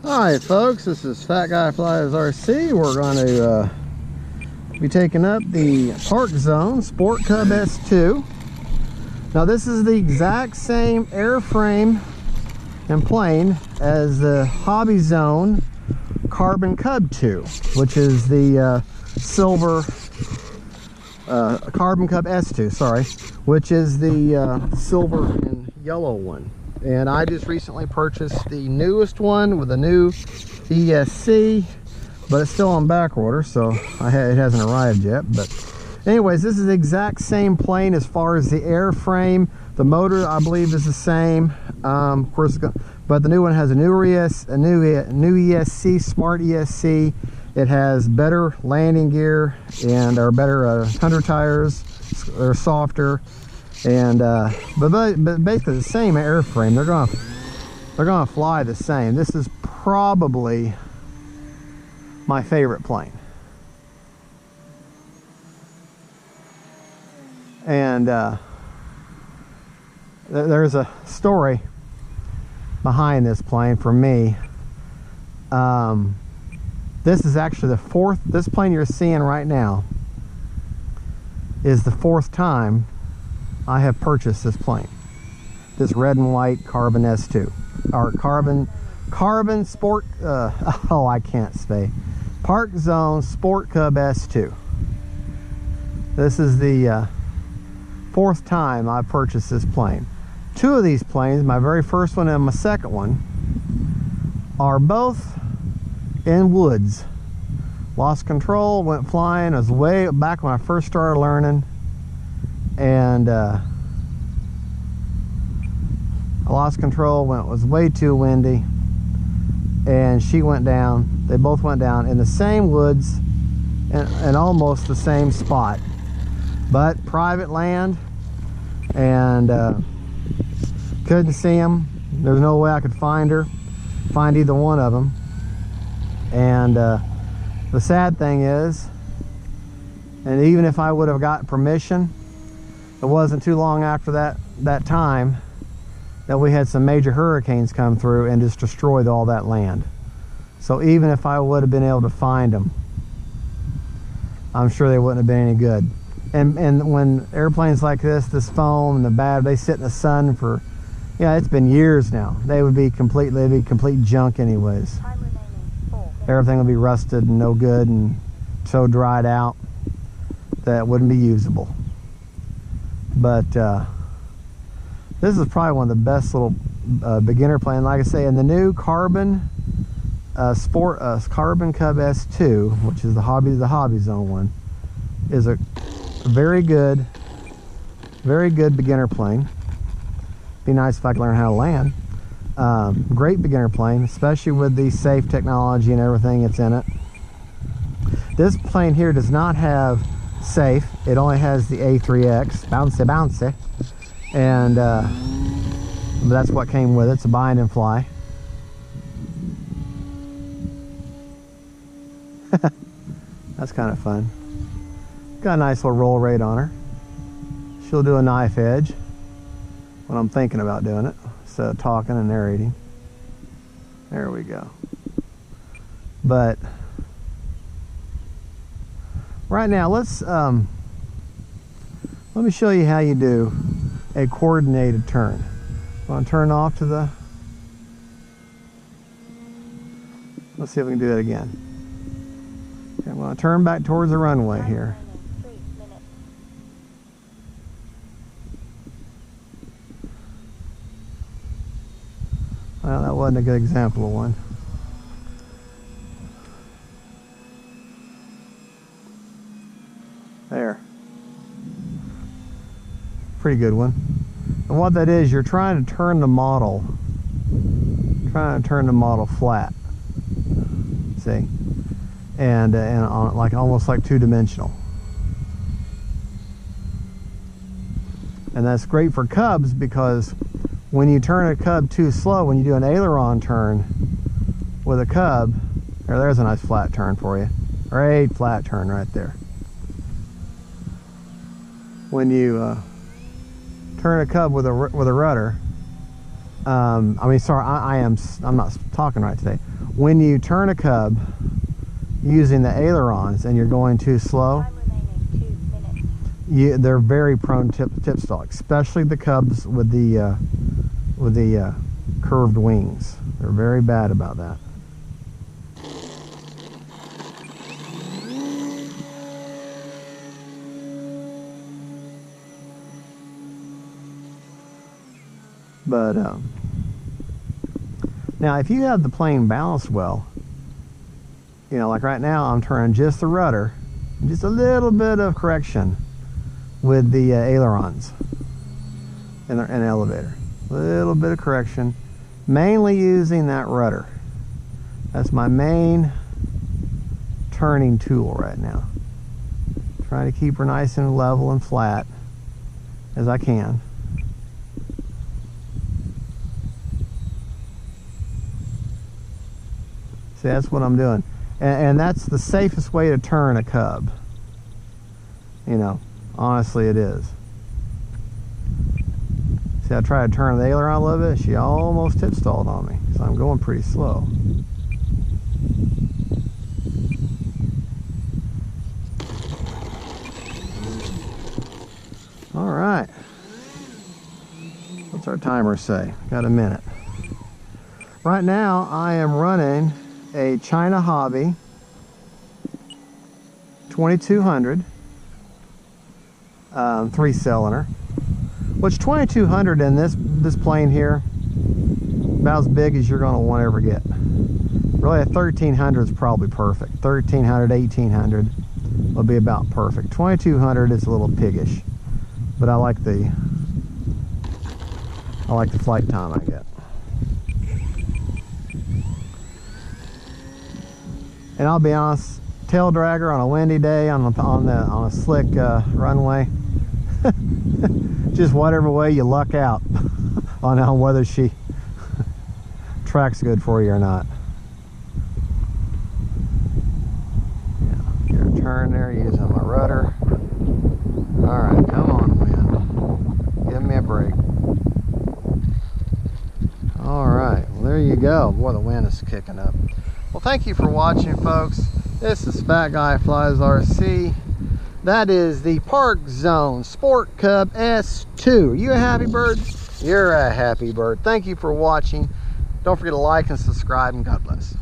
Alright folks, this is Fat Guy Flies RC. We're going to be taking up the Parkzone Sport Cub S2. Now this is the exact same airframe and plane as the Hobby Zone Carbon Cub 2, which is the silver Carbon Cub S2, sorry, which is the silver and yellow one. And I just recently purchased the newest one with a new ESC, but it's still on back order, so it hasn't arrived yet. But anyways, this is the exact same plane as far as the airframe. The motor, I believe, is the same. Of course, but the new one has a new ESC, smart ESC. It has better landing gear and better Hunter tires. They're softer. And but basically the same airframe. They're gonna fly the same. This is probably my favorite plane. And there's a story behind this plane for me. This is actually this plane you're seeing right now is the fourth time I have purchased this plane, this red and white Carbon S2, or Carbon Sport, oh, I can't say, Parkzone Sport Cub S2. This is the fourth time I've purchased this plane. Two of these planes, my very first one and my second one, are both in woods. Lost control, went flying. It was way back when I first started learning. And I lost control when it was way too windy, and she went down. They both went down in the same woods and almost the same spot, but private land, and couldn't see them. There's no way I could find either one of them. And the sad thing is, and even if I would have got permission, it wasn't too long after that time that we had some major hurricanes come through and just destroyed all that land. So even if I would have been able to find them, I'm sure they wouldn't have been any good. And when airplanes like this foam and the bad, they sit in the sun for, yeah, it's been years now. They'd be complete junk anyways. Time remaining 4 minutes. Everything would be rusted and no good and so dried out that it wouldn't be usable. But this is probably one of the best little beginner planes. Like I say, in the new Carbon Carbon Cub S2, which is the Hobby Zone one, is a very good beginner plane. Be nice if I could learn how to land. Great beginner plane, especially with the safe technology and everything that's in it. This plane here does not have safe. It only has the A3X, bouncy, and but that's what came with it. It's a bind and fly. That's kind of fun. Got a nice little roll rate on her. She'll do a knife edge when I'm thinking about doing it, so talking and narrating. There we go. But right now, let me show you how you do a coordinated turn. I'm going to turn off to the, let's see if we can do that again. Okay, I'm going to turn back towards the runway here. 3 minutes. Well, that wasn't a good example of one. There. Pretty good one. And what that is, you're trying to turn the model flat. See? And on, like almost like two-dimensional. And that's great for cubs, because when you turn a cub too slow, when you do an aileron turn with a cub, there's a nice flat turn for you. Great flat turn right there. When you turn a cub with a rudder, I mean, sorry, I'm not talking right today. when you turn a Cub using the ailerons and you're going too slow, Time remaining 2 minutes. they're very prone to tip stall, especially the Cubs with the curved wings. They're very bad about that. But now if you have the plane balanced well, you know, like right now I'm turning just the rudder, just a little bit of correction with the ailerons and an elevator, a little bit of correction, mainly using that rudder. That's my main turning tool right now. Trying to keep her nice and level and flat as I can. See, that's what I'm doing. And that's the safest way to turn a Cub. You know, honestly it is. See, I tried to turn the aileron a little bit, she almost tip stalled on me. So I'm going pretty slow. All right. What's our timer say? Got a minute. Right now I am running a China Hobby 2200 3-cylinder, which 2200 in this plane here, about as big as you're going to want to ever get. Really, a 1300 is probably perfect. 1300, 1800 will be about perfect. 2200 is a little piggish, but I like the flight time I get. And I'll be honest, tail dragger on a windy day on a slick runway, just whatever way you luck out on whether she tracks good for you or not. Yeah, get her turn there using my rudder. All right, come on, wind, give me a break. All right, well there you go. Boy, the wind is kicking up. Well, thank you for watching, folks. This is Fat Guy Flies RC. That is the Parkzone Sport Cub S2. Are you a happy bird? You're a happy bird. Thank you for watching. Don't forget to like and subscribe, and God bless.